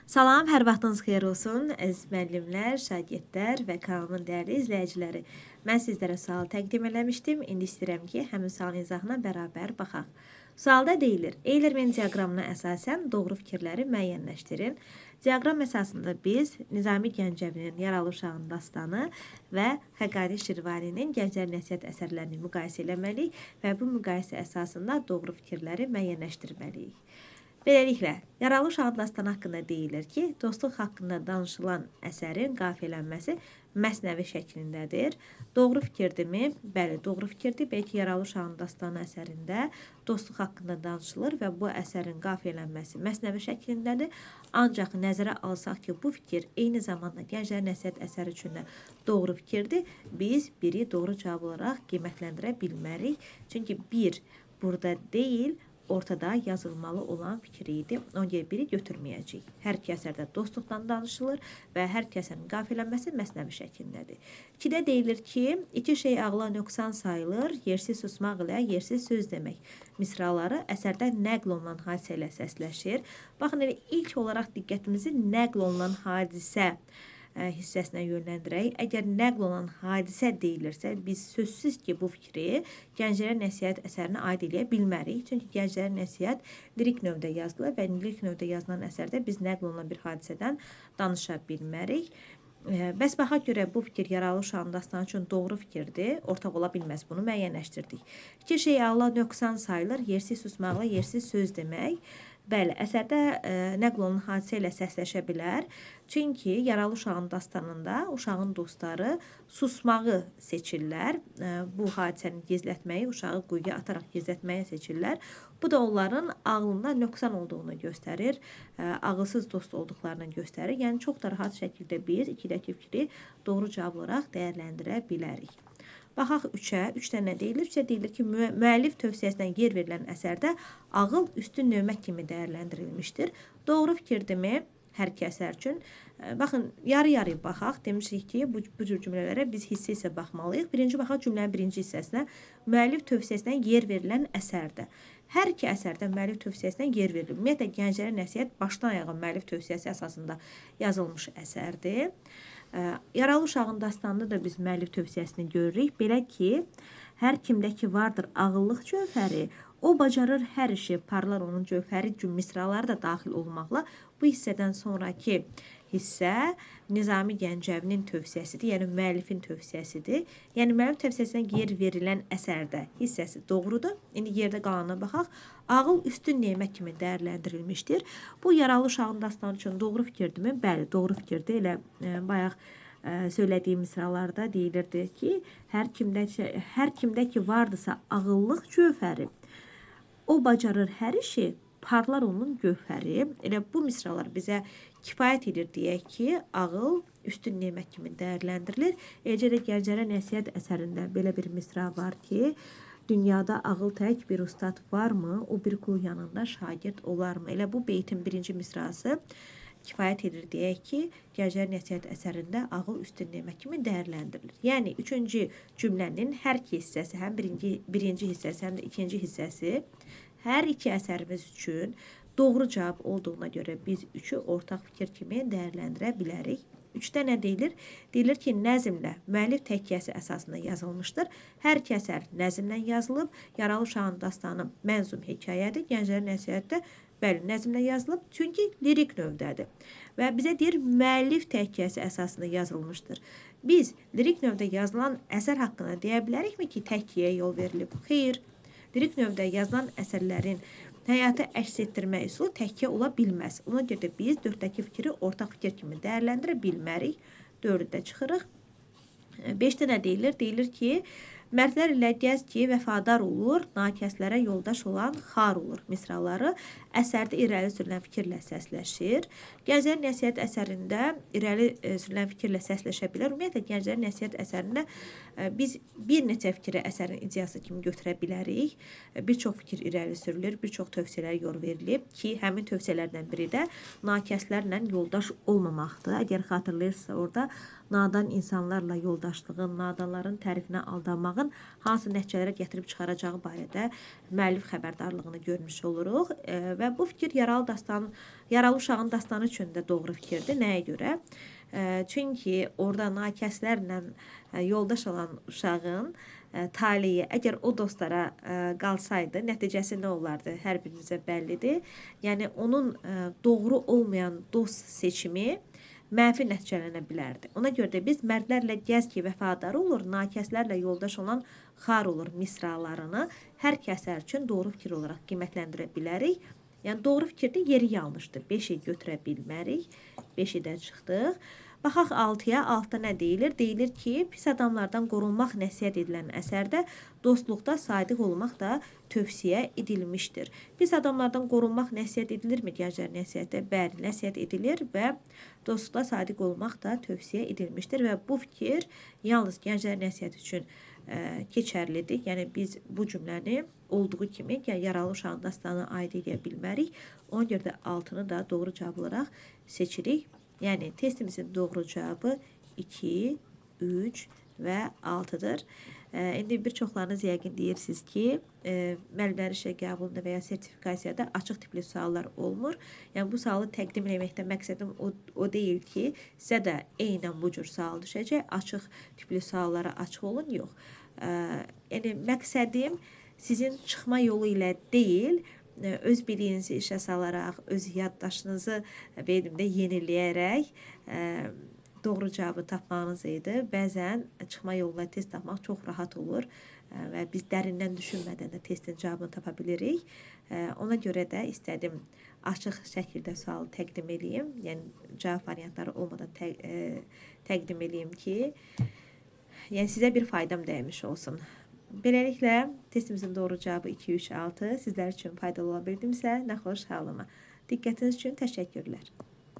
Salam, hər vaxtınız xeyir olsun, əziz müəllimlər, şagirdlər və kanalımın dəyərli izləyiciləri. Mən sizlərə sual təqdim eləmişdim. İndi istəyirəm ki, həmin sualın izahına bərabər baxaq. Sualda deyilir, Eylerman diaqramına əsasən doğru fikirləri müəyyənləşdirin. Diaqram əsasında biz Nizami Gəncəvinin Yaralı Uşağın dastanı və Xəqani Şirvaninin Gənclər Nəsihət əsərlərini müqayisə eləməliyik və bu müqayisə əsasında doğru fikirləri müəyyənləşdirməliyik. Beləliklə, Yaralı Uşağın dastanı haqqında deyilir ki, dostluq haqqında danışılan əsərin qafiyələnməsi məsnəvi şəklindədir. Doğru fikirdirmi? Bəli, doğru fikirdir. Bəlkə Yaralı Uşağın dastanı əsərində dostluq haqqında danışılır və bu əsərin qafiyələnməsi məsnəvi şəklindədir. Ancaq nəzərə alsaq ki, bu fikir eyni zamanda Gənclər Nəsihət əsəri üçün də doğru fikirdir. Biz biri doğru cavab olaraq qiymətləndirə bilmərik. Çünki bir burada deyil, ortada yazılmalı olan fikir idi. Ona görə biri götürməyəcək. Hər iki əsərdə dostluqdan danışılır və hər iki əsərin qafiyələnməsi məsnəvi şəklindədir. 2-də deyilir ki, iki şey ağla nöqsan sayılır, yersiz susmaq ilə yersiz söz demək. Misraları əsərdə nəql olunan hadisə ilə səsləşir. Baxın, elə ilk olaraq diqqətimizi nəql olunan hadisə hissəsinə yönləndirək. Əgər nəql olan hadisə deyilirsə, biz sözsüz ki, bu fikri Gənclərə Nəsihət əsərinə aid eləyə bilmərik. Çünki Gənclərə Nəsihət lirik növdə yazılır və lirik növdə yazılan əsərdə biz nəql olunan bir hadisədən danışa bilmərik. Bəs baxaq görə bu fikir Yaralı Uşağın dastanı üçün doğru fikirdir. Ortaq ola bilməz, bunu müəyyənləşdirdik. İki şey ağla nöqsan sayılır, yersiz susmaqla yersiz söz demək. Bəli, əsərdə nəql olunan hadisə ilə səsləşə bilər. Çünki Yaralı Uşağın dastanında uşağın dostları susmağı seçirlər. Bu hadisəni gizlətməyi, uşağı quyuya ataraq gizlətməyə seçirlər. Bu da onların ağlında nöqsan olduğunu göstərir, ağılsız dost olduqlarını göstərir. Yəni, çox da rahat şəkildə biz ikidəki fikri doğru cavab olaraq dəyərləndirə bilərik. Baxaq 3-ə. 3-də nə deyilir? 3-də deyilir ki, müəllif tövsiyəsinə yer verilən əsərdə ağıl üstün növmə kimi dəyərləndirilmişdir. Doğru fikirdirmi? Hər iki əsər üçün. Baxın, yarı-yarı baxaq. Demişik ki, bu cür cümlələrə biz hissə baxmalıyıq. Birinci baxaq cümlənin birinci hissəsinə. Müəllif tövsiyəsinə yer verilən əsərdə. Hər iki əsərdə müəllif tövsiyəsinə yer verilir. Ümumiyyətlə, Gənclərə Nəsihət başdan ayağa müəllif tövsiyəsi əsasında yazılmış əsərdir. Yaralı Uşağın dastanında da biz müəllif tövsiyəsini görürük. Belə ki, hər kimdə ki vardır ağıllıq cövhəri, o bacarır hər işi, parlar onun cövhəri üçün misraları da daxil olmaqla bu hissədən sonraki hissə Nizami Gəncəvinin tövsiyəsidir, yəni müəllifin tövsiyəsidir. Yəni, müəllif tövsiyəsinə yer verilən əsərdə hissəsi doğrudur. İndi yerdə qalana baxaq. Ağıl üstün nemət kimi dəyərləndirilmişdir. Bu, Yaralı Uşağın dastanı üçün doğru fikirdirmi? Bəli, doğru fikirdir. Elə bayaq söylədiyim misralarda deyilirdi ki, hər kimdə ki vardısa ağıllıq cövhəri, o bacarır hər işi, parlar onun gövhəri. Elə bu misralar bizə kifayət edir deyək ki, ağıl üstün nemət kimi dəyərləndirilir. Eləcə də Gənclərə Nəsihət əsərində belə bir misra var ki, dünyada ağıl tək bir ustad varmı, o bir qul yanında şagird olarmı? Elə bu beytin birinci misrası kifayət edir deyək ki, Gənclər Nəsihət əsərində ağıl üstün nemət kimi dəyərləndirilir. Yəni, üçüncü cümlənin hər iki hissəsi, həm birinci hissəsi, həm də ikinci hissəsi hər iki əsərimiz üçün doğru cavab olduğuna görə biz üçü ortaq fikir kimi dəyərləndirə bilərik. 3-də nə deyilir? Deyilir ki, nəzmlə müəllif təkiyyəsi əsasında yazılmışdır. Hər iki əsər nəzmlə yazılıb. Yaralı Uşağın dastanı mənzum hekayədir. Gənclər Nəsihətdə bəli, nəzmlə yazılıb. Çünki lirik növdədir. Və bizə deyir, müəllif təkiyyəsi əsasında yazılmışdır. Biz lirik növdə yazılan əsər haqqında deyə bilərikmi ki, təkiyyəyə yol verilib? Xeyr. Lirik növdə yazılan əsərlərin həyata əks etdirmə üsulu təkkiyə ola bilməz. Ona görə də biz 4-dəki fikri ortaq fikir kimi dəyərləndirə bilmərik. 4-də çıxırıq. 5-də nə deyilir? Deyilir ki, mərdlər ilə gəz ki, vəfadar olur, nakəslərə yoldaş olan xar olur. Misraları əsərdə irəli sürülən fikirlə səsləşir. Gənclər Nəsihət əsərində irəli sürülən fikirlə səsləşə bilər. Ümumiyyətlə, Gənclər Nəsihət əsərində biz bir neçə fikri əsərin ideyası kimi götürə bilərik. Bir çox fikir irəli sürülür, bir çox tövsiyələr yol verilib ki, həmin tövsiyələrdən biri də nakəslərlə yoldaş olmamaqdır. Əgər xatırlayırsınızsa, orada nadan insanlarla yoldaşlığın, nadanların tərifinə aldanmağın hansı nəticələrə gətirib çıxaracağı barədə müəllif xəbərdarlığını görmüş oluruq və və bu fikir yaralı uşağın dastanı üçün də doğru fikirdir. Nəyə görə? Çünki orada nakəslərlə yoldaş olan uşağın taleyi əgər o dostlara qalsaydı, nəticəsi nə olardı? Hər birinizə bəllidir. Yəni onun doğru olmayan dost seçimi mənfi nəticələnə bilərdi. Ona görə də biz mərdlərlə gəz ki, vəfadar olur, nakəslərlə yoldaş olan xar olur misralarını hər kəsər üçün doğru fikir olaraq qiymətləndirə bilərik. Yəni doğru fikirdə yeri yanlışdır. 5-i götürə bilmərik. 5-i də çıxdıq. Baxaq 6-ya. 6-da nə deyilir? Deyilir ki, pis adamlardan qorunmaq nəsihət edilən əsərdə dostluqda sadiq olmaq da tövsiyə edilmişdir. Pis adamlardan qorunmaq nəsihət edilirmi gənclər nəsihətdə? Bəli, nəsihət edilir və dostluqda sadiq olmaq da tövsiyə edilmişdir və bu fikir yalnız gənclər nəsihət üçün keçərlidir. Yəni biz bu cümləni olduğu kimi yaralı uşağın dastanına aid edə bilmərik. Ona görə də 6-nı da doğru cavab olaraq seçirik. Yəni testimizin doğru cavabı 2, 3 və 6-dır. İndi bir çoxlarınız yəqin deyirsiniz ki, müəllimlərin işə qəbulunda və ya sertifikasiyada açıq tipli suallar olmur. Yəni bu sualı təqdim etməkdə məqsədim o deyil ki, sizə də eynən bu cür sual düşəcək. Açıq tipli suallara açıq olun, yox. Yəni məqsədim sizin çıxma yolu ilə deyil, öz biliyinizi işə salaraq, öz yaddaşınızı beynimdə yeniləyərək doğru cavabı tapmağınız idi. Bəzən çıxma yoluna test tapmaq çox rahat olur və biz dərindən düşünmədən də testin cavabını tapa bilirik. Ona görə də istədim açıq şəkildə sualı təqdim edeyim. Yəni cavab variantları olmadan təqdim edeyim ki, yəni sizə bir faydam dəymiş olsun. Beləliklə, testimizin doğru cavabı 2, 3, 6 sizlər üçün faydalı ola bildimsə, nə xoş halıma. Diqqətiniz üçün təşəkkürlər.